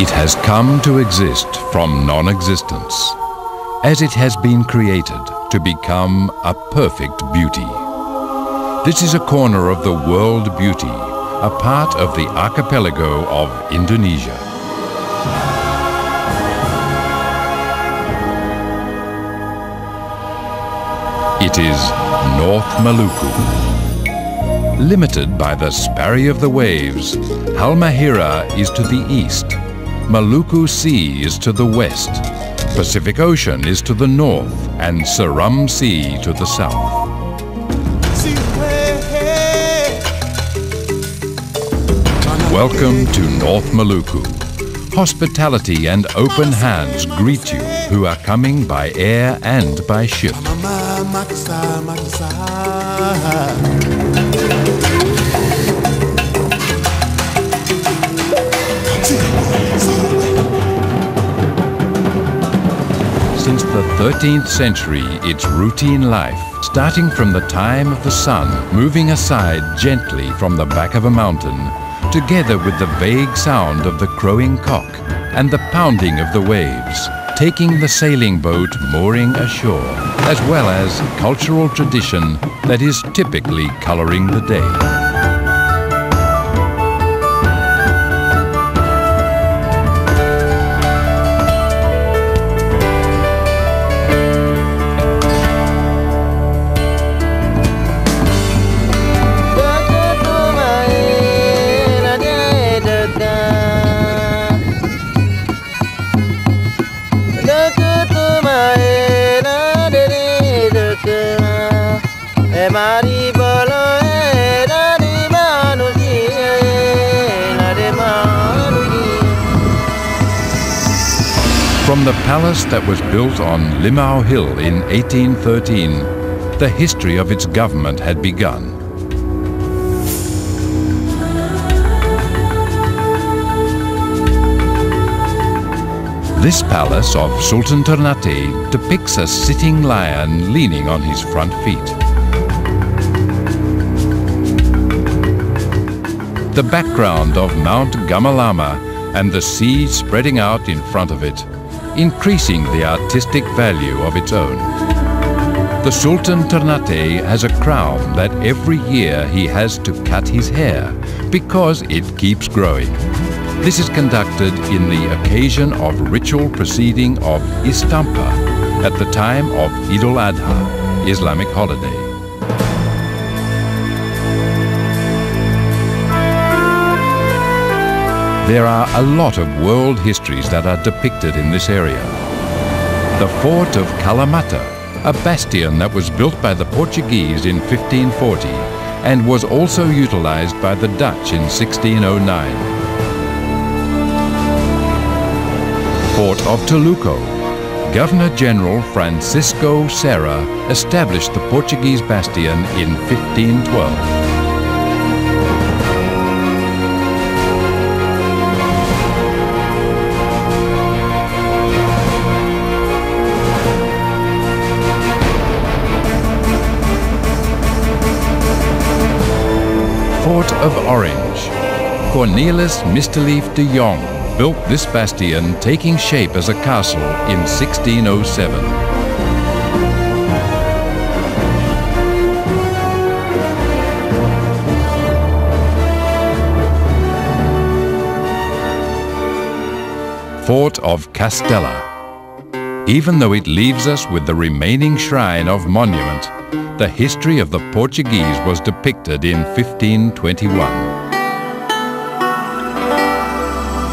It has come to exist from non-existence, as it has been created to become a perfect beauty. This is a corner of the world beauty, a part of the archipelago of Indonesia. It is North Maluku. Limited by the sparry of the waves, Halmahera is to the east, Maluku Sea is to the west, Pacific Ocean is to the north, and Seram Sea to the south. Welcome to North Maluku. Hospitality and open hands greet you who are coming by air and by ship. Since the 13th century, its routine life, starting from the time of the sun, moving aside gently from the back of a mountain, together with the vague sound of the crowing cock and the pounding of the waves, taking the sailing boat mooring ashore, as well as cultural tradition that is typically coloring the day. From the palace that was built on Limau Hill in 1813, the history of its government had begun. This palace of Sultan Ternate depicts a sitting lion leaning on his front feet. The background of Mount Gamalama and the sea spreading out in front of it, increasing the artistic value of its own. The Sultan Ternate has a crown that every year he has to cut his hair because it keeps growing. This is conducted in the occasion of ritual proceeding of Istampa at the time of Eid al-Adha, Islamic holiday. There are a lot of world histories that are depicted in this area. The fort of Kalamata, a bastion that was built by the Portuguese in 1540 and was also utilized by the Dutch in 1609. Fort of Toluco. Governor General Francisco Serra established the Portuguese bastion in 1512. Fort of Orange. Cornelis Mistelif de Jong built this bastion, taking shape as a castle in 1607. Fort of Castella. Even though it leaves us with the remaining shrine of monument, the history of the Portuguese was depicted in 1521.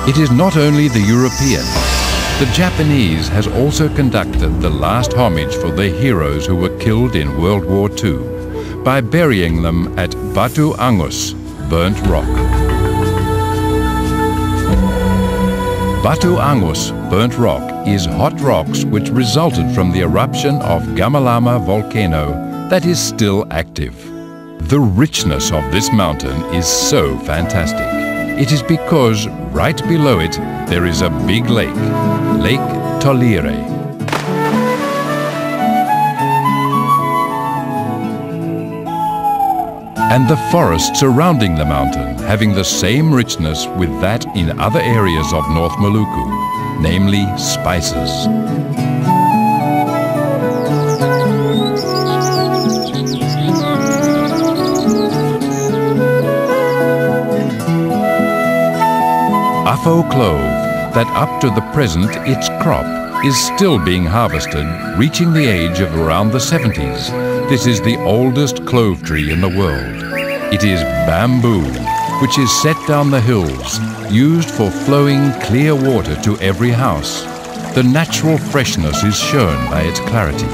It is not only the European. The Japanese has also conducted the last homage for their heroes who were killed in World War II by burying them at Batu Angus, burnt rock. Batu Angus, burnt rock, is hot rocks which resulted from the eruption of Gamalama volcano that is still active. The richness of this mountain is so fantastic. It is because right below it there is a big lake, Lake Tolire. and the forest surrounding the mountain having the same richness with that in other areas of North Maluku, namely spices. Afo clove, that up to the present its crop is still being harvested, reaching the age of around the 70s. This is the oldest clove tree in the world. It is bamboo, which is set down the hills, used for flowing clear water to every house. The natural freshness is shown by its clarity.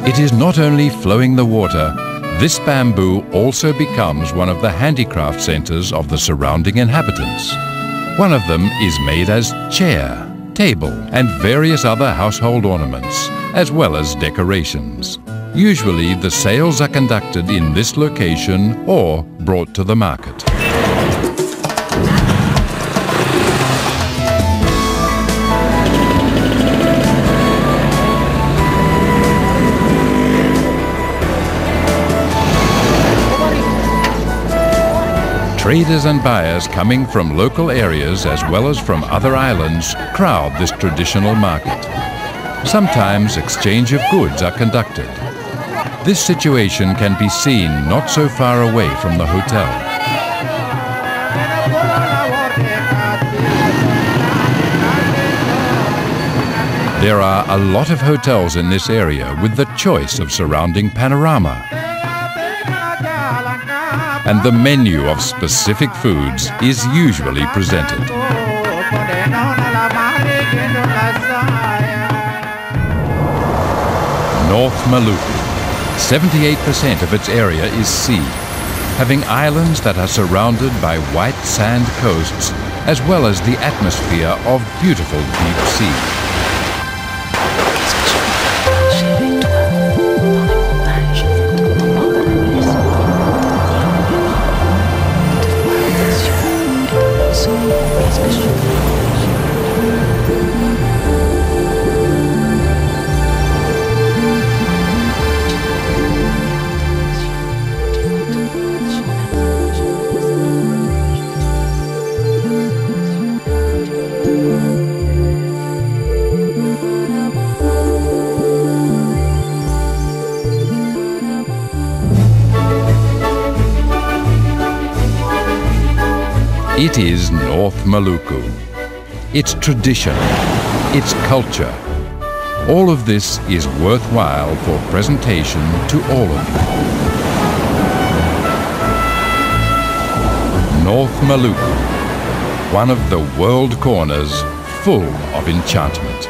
It is not only flowing the water, this bamboo also becomes one of the handicraft centers of the surrounding inhabitants. One of them is made as chair, table, and various other household ornaments, as well as decorations. Usually the sales are conducted in this location or brought to the market. Traders and buyers coming from local areas as well as from other islands crowd this traditional market. Sometimes exchange of goods are conducted. This situation can be seen not so far away from the hotel. There are a lot of hotels in this area with the choice of surrounding panorama. And the menu of specific foods is usually presented. North Maluku. 78% of its area is sea, having islands that are surrounded by white sand coasts, as well as the atmosphere of beautiful deep sea. It is North Maluku. Its tradition, its culture, all of this is worthwhile for presentation to all of you. North Maluku, one of the world corners full of enchantment.